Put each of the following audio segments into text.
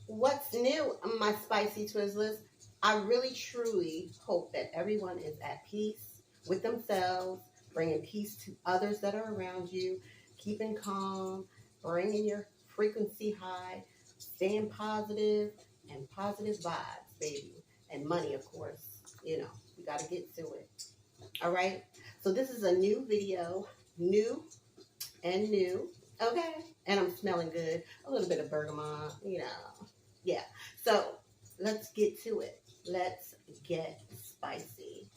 What's new, my spicy Twizzlers? I really truly hope that everyone is at peace with themselves, bringing peace to others that are around you, keeping calm, bringing your frequency high, staying positive, and positive vibes, baby. And money, of course. You know, we got to get to it. All right? So, this is a new video, new and new. Okay? And I'm smelling good. A little bit of bergamot, you know. Yeah. So let's get to it. Let's get spicy.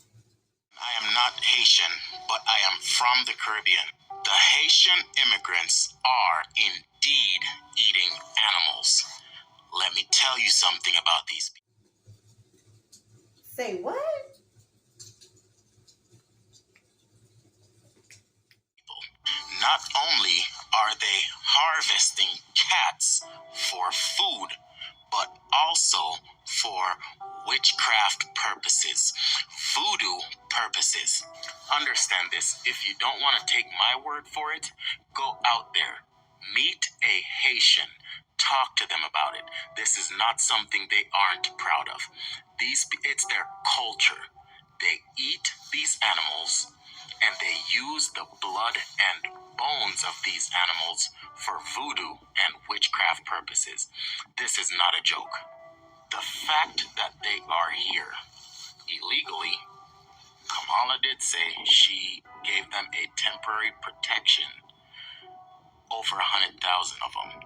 I am not Haitian, but I am from the Caribbean. The Haitian immigrants are indeed eating animals. Let me tell you something about these people. Say what? Not only are they harvesting cats for food, but also for witchcraft purposes, voodoo purposes. Understand this. If you don't want to take my word for it, go out there, meet a Haitian, talk to them about it. This is not something they aren't proud of. It's their culture. They eat these animals and they use the blood and bones of these animals for voodoo and witchcraft purposes. This is not a joke. The fact that they are here illegally, Kamala did say she gave them a temporary protection, over 100,000 of them.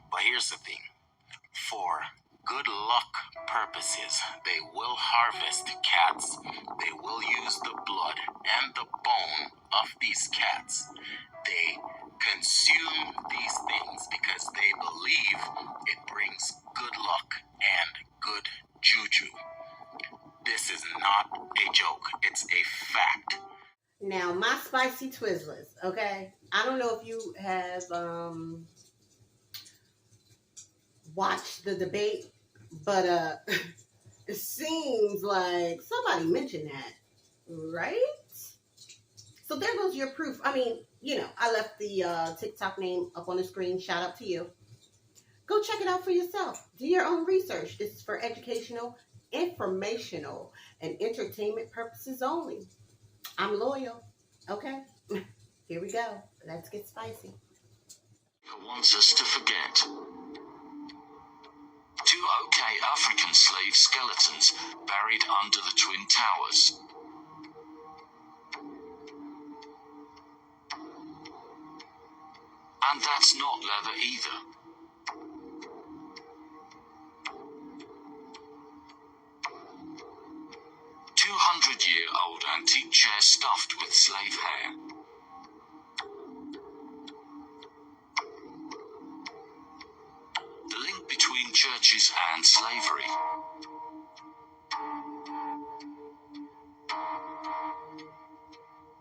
But here's the thing. For good luck purposes, they will harvest cats. They will use the blood and the bone of these cats. They consume these things because they believe it brings good luck and good juju. This is not a joke. It's a fact. Now, my spicy Twizzlers, okay? I don't know if you have watched the debate, but it seems like somebody mentioned that, right? So there goes your proof. I mean, you know, I left the TikTok name up on the screen. Shout out to you. Go check it out for yourself. Do your own research. This is for educational, informational, and entertainment purposes only. I'm loyal. Okay? Here we go. Let's get spicy. Wants us to forget. 2 OK African slave skeletons buried under the Twin Towers. And that's not leather either. 200-year-old antique chair stuffed with slave hair. The link between churches and slavery.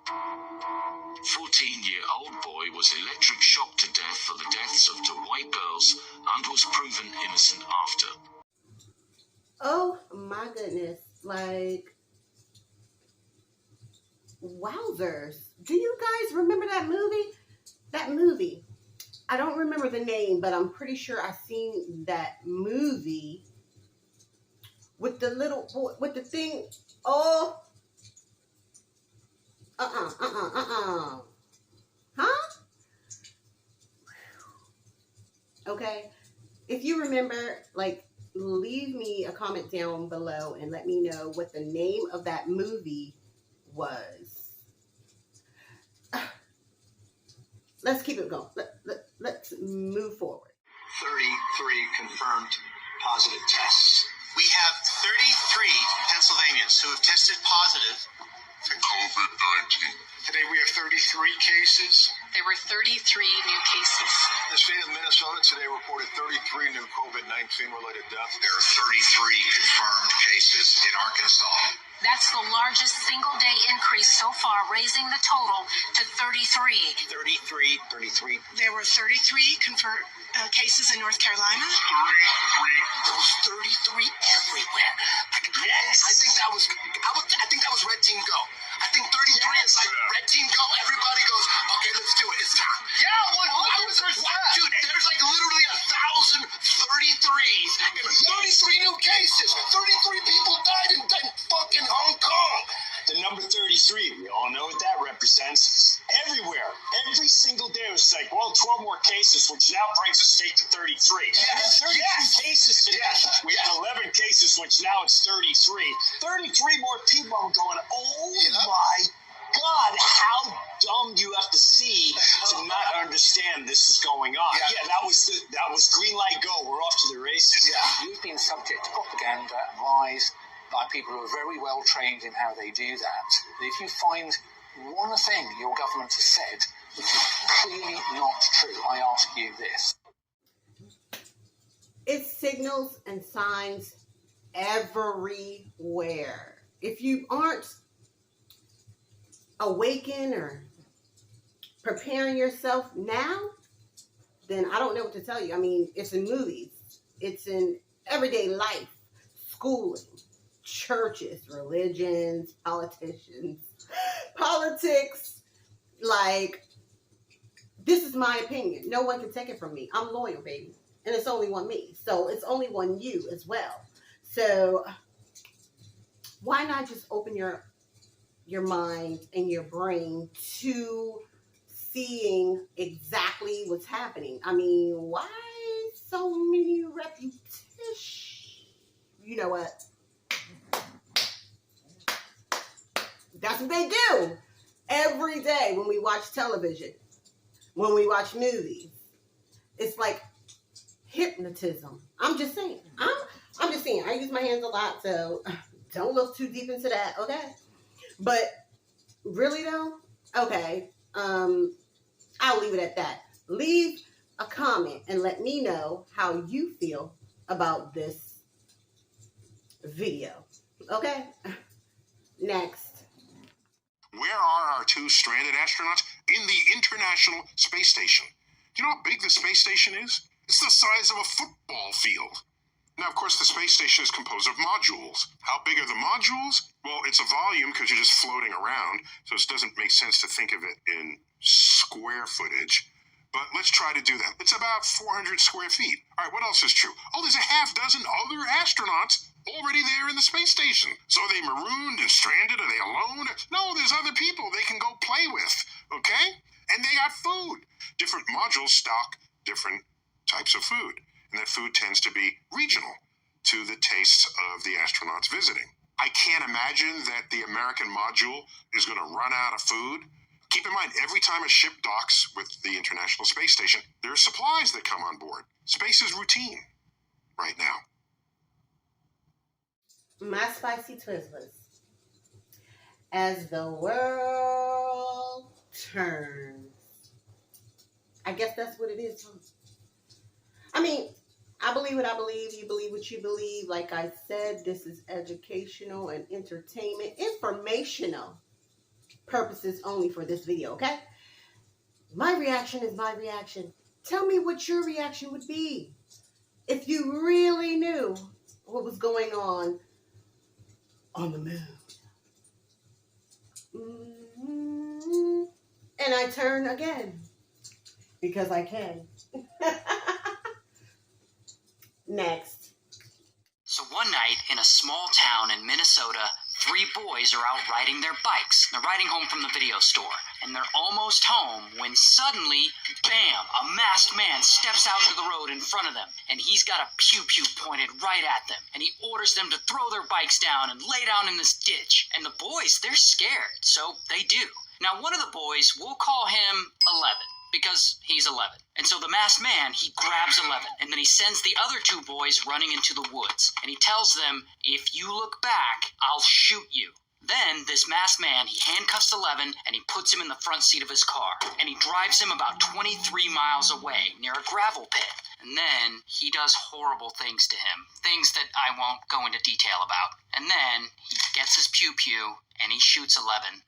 A 14-year-old boy was electric shocked to death for the deaths of 2 white girls and was proven innocent after. Oh my goodness. Like, wowzers. Do you guys remember that movie? That movie. I don't remember the name, but I'm pretty sure I've seen that movie with the little boy, with the thing. Oh. Huh? Okay. If you remember, like, leave me a comment down below and let me know what the name of that movie was. Let's keep it going. Let's move forward. 33 confirmed positive tests. We have 33 Pennsylvanians who have tested positive for COVID-19. Today we have 33 cases. There were 33 new cases. The state of Minnesota today reported 33 new COVID-19 related deaths. There are 33 confirmed cases in Arkansas. That's the largest single-day increase so far, raising the total to 33. 33. There were 33 confirmed cases in North Carolina. 33. There was 33 everywhere. Yes. I think that was Red Team Go. I think 33 is like Red Team Go. Everybody goes, okay, let's do it. It's time. Yeah, Dude, there's like literally 1,033s state to 33. Yes, 33 yes. cases today. Yes. We had 11 cases, which now it's 33. 33 more people are going, oh my God, how dumb do you have to see to not understand this is going on? Yeah. That was green light go. We're off to the races. Yeah. You've been subject to propaganda and lies by people who are very well trained in how they do that. If you find one thing your government has said which is clearly not true, I ask you this. It's signals and signs everywhere. If you aren't awakened or preparing yourself now, then I don't know what to tell you. I mean, it's in movies. It's in everyday life, schooling, churches, religions, politicians, politics. Like, this is my opinion. No one can take it from me. I'm loyal, baby. And it's only one me. So it's only one you as well. So why not just open your mind and your brain to seeing exactly what's happening? I mean, why so many repetitions? You know what? That's what they do every day when we watch television, when we watch movies. It's like hypnotism. I'm just saying. I'm just saying. I use my hands a lot, so don't look too deep into that, okay? But really though, okay. I'll leave it at that. Leave a comment and let me know how you feel about this video. Okay? Next. Where are our two stranded astronauts? In the International Space Station. Do you know how big the space station is? It's the size of a football field. Now, of course, the space station is composed of modules. How big are the modules? Well, it's a volume because you're just floating around, so it doesn't make sense to think of it in square footage. But let's try to do that. It's about 400 square feet. All right, what else is true? Oh, there's a half dozen other astronauts already there in the space station. So are they marooned and stranded? Are they alone? No, there's other people they can go play with, okay? And they got food. Different modules stock different types of food. And that food tends to be regional to the tastes of the astronauts visiting. I can't imagine that the American module is going to run out of food. Keep in mind, every time a ship docks with the International Space Station, there are supplies that come on board. Space is routine right now. My spicy Twizzlers. As the world turns. I guess that's what it is. I mean, I believe what I believe. You believe what you believe. Like I said, this is educational and entertainment, informational purposes only for this video, okay? My reaction is my reaction. Tell me what your reaction would be if you really knew what was going on the moon. And I turn again because I can. Next. So one night in a small town in Minnesota, 3 boys are out riding their bikes. They're riding home from the video store, and they're almost home when suddenly, bam, a masked man steps out into the road in front of them, and he's got a pew-pew pointed right at them, and he orders them to throw their bikes down and lay down in this ditch. And the boys, they're scared, so they do. Now, one of the boys, we'll call him 11. Because he's 11. And so the masked man, he grabs 11, and then he sends the other 2 boys running into the woods. And he tells them, if you look back, I'll shoot you. Then this masked man, he handcuffs 11, and he puts him in the front seat of his car. And he drives him about 23 miles away, near a gravel pit. And then he does horrible things to him. Things that I won't go into detail about. And then he gets his pew-pew, and he shoots 11,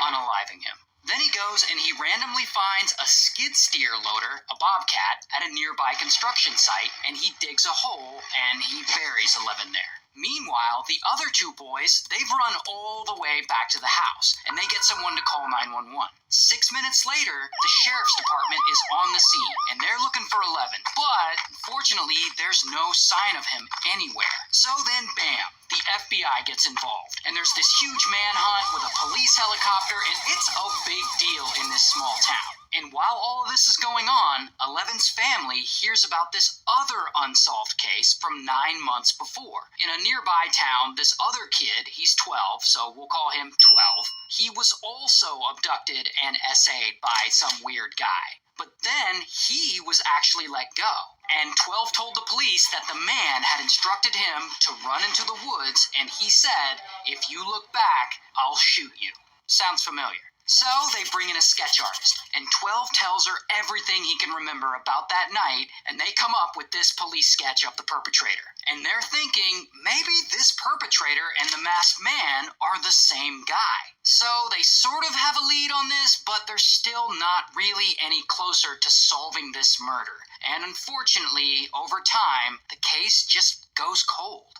unaliving him. Then he goes and he randomly finds a skid steer loader, a bobcat, at a nearby construction site, and he digs a hole and he buries 11 there. Meanwhile, the other 2 boys, they've run all the way back to the house, and they get someone to call 911. 6 minutes later, the sheriff's department is on the scene, and they're looking for 11. But, fortunately, there's no sign of him anywhere. So then, bam, the FBI gets involved, and there's this huge manhunt with a police helicopter, and it's a big deal in this small town. And while all of this is going on, Eleven's family hears about this other unsolved case from 9 months before. In a nearby town, this other kid, he's 12, so we'll call him 12, he was also abducted and essayed by some weird guy. But then he was actually let go. And 12 told the police that the man had instructed him to run into the woods, and he said, "If you look back, I'll shoot you." Sounds familiar. So they bring in a sketch artist, and 12 tells her everything he can remember about that night, and they come up with this police sketch of the perpetrator. And they're thinking, maybe this perpetrator and the masked man are the same guy. So they sort of have a lead on this, but they're still not really any closer to solving this murder. And unfortunately, over time, the case just goes cold.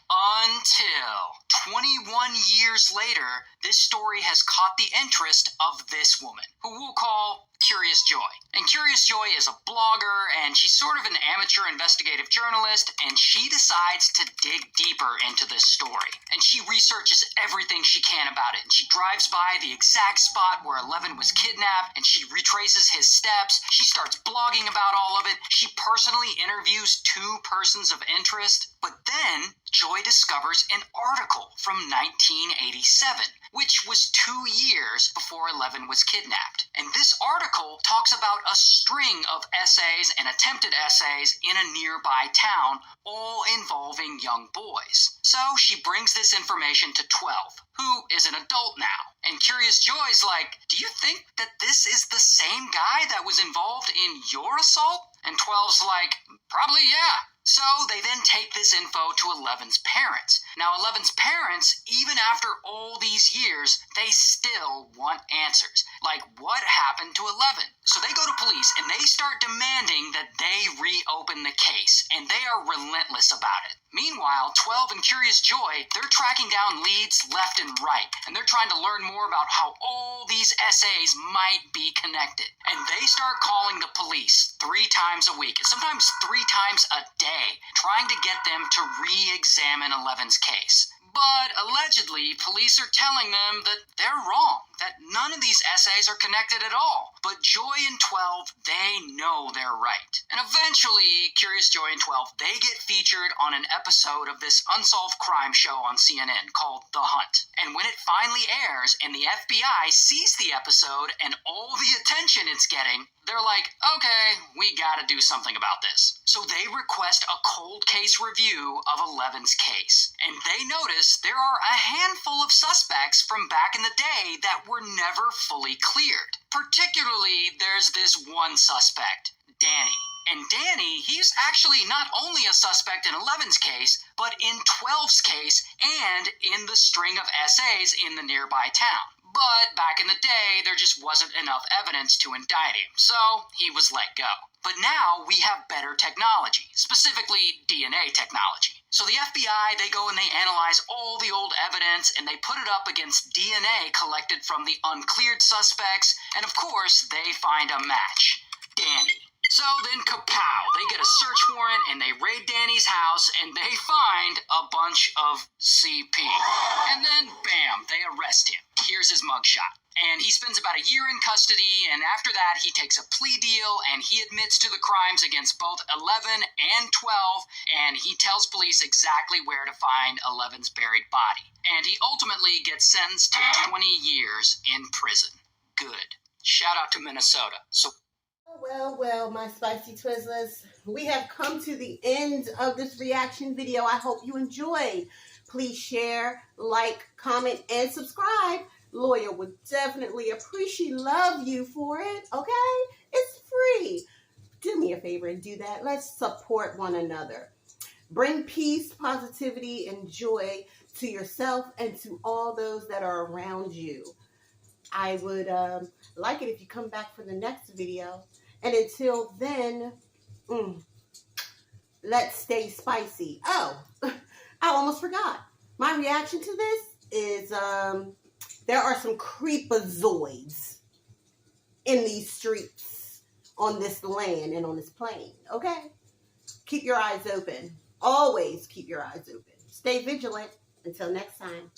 Until 21 years later, this story has caught the interest of this woman, who we'll call Curious Joy. And Curious Joy is a blogger, and she's sort of an amateur investigative journalist, and she decides to dig deeper into this story. And she researches everything she can about it, and she drives by the exact spot where Eleven was kidnapped, and she retraces his steps. She starts blogging about all of it. She personally interviews 2 persons of interest. But then Joy discovers an article from 1987, which was 2 years before Eleven was kidnapped. And this article talks about a string of essays and attempted essays in a nearby town, all involving young boys. So she brings this information to 12, who is an adult now. And Curious Joy's like, "Do you think that this is the same guy that was involved in your assault?" And 12's like, "Probably, yeah." So they then take this info to Eleven's parents. Now, Eleven's parents, even after all these years, they still want answers. Like, what happened to Eleven? So they go to police and they start demanding that they reopen the case, and they are relentless about it. Meanwhile, 12 and Curious Joy, they're tracking down leads left and right, and they're trying to learn more about how all these essays might be connected. And they start calling the police 3 times a week, and sometimes 3 times a day, trying to get them to re-examine Eleven's case. But allegedly, police are telling them that they're wrong, that none of these essays are connected at all. But Joy and 12, they know they're right. And eventually, Curious Joy and 12, they get featured on an episode of this unsolved crime show on CNN called The Hunt. And when it finally airs and the FBI sees the episode and all the attention it's getting, they're like, okay, we gotta do something about this. So they request a cold case review of Eleven's case. And they notice there are a handful of suspects from back in the day that were never fully cleared. Particularly, there's this one suspect, Danny. And Danny, he's actually not only a suspect in Eleven's case, but in 12's case and in the string of essays in the nearby town. But back in the day, there just wasn't enough evidence to indict him, so he was let go. But now we have better technology, specifically DNA technology. So the FBI, they go and they analyze all the old evidence and they put it up against DNA collected from the uncleared suspects, and of course, they find a match, Danny. So then kapow, they get a search warrant and they raid Danny's house and they find a bunch of CP. And then bam, they arrest him. Here's his mugshot. And he spends about a year in custody, and after that he takes a plea deal and he admits to the crimes against both 11 and 12, and he tells police exactly where to find 11's buried body. And he ultimately gets sentenced to 20 years in prison. Good. Shout out to Minnesota. So Well, my spicy Twizzlers, we have come to the end of this reaction video. I hope you enjoyed. Please share, like, comment, and subscribe. Lawyer would definitely AppreciLuv you for it, okay? It's free. Do me a favor and do that. Let's support one another. Bring peace, positivity, and joy to yourself and to all those that are around you. I would like it if you come back for the next video. And until then, let's stay spicy. Oh, I almost forgot. My reaction to this is there are some creepazoids in these streets, on this land, and on this plane, okay? Keep your eyes open. Always keep your eyes open. Stay vigilant. Until next time.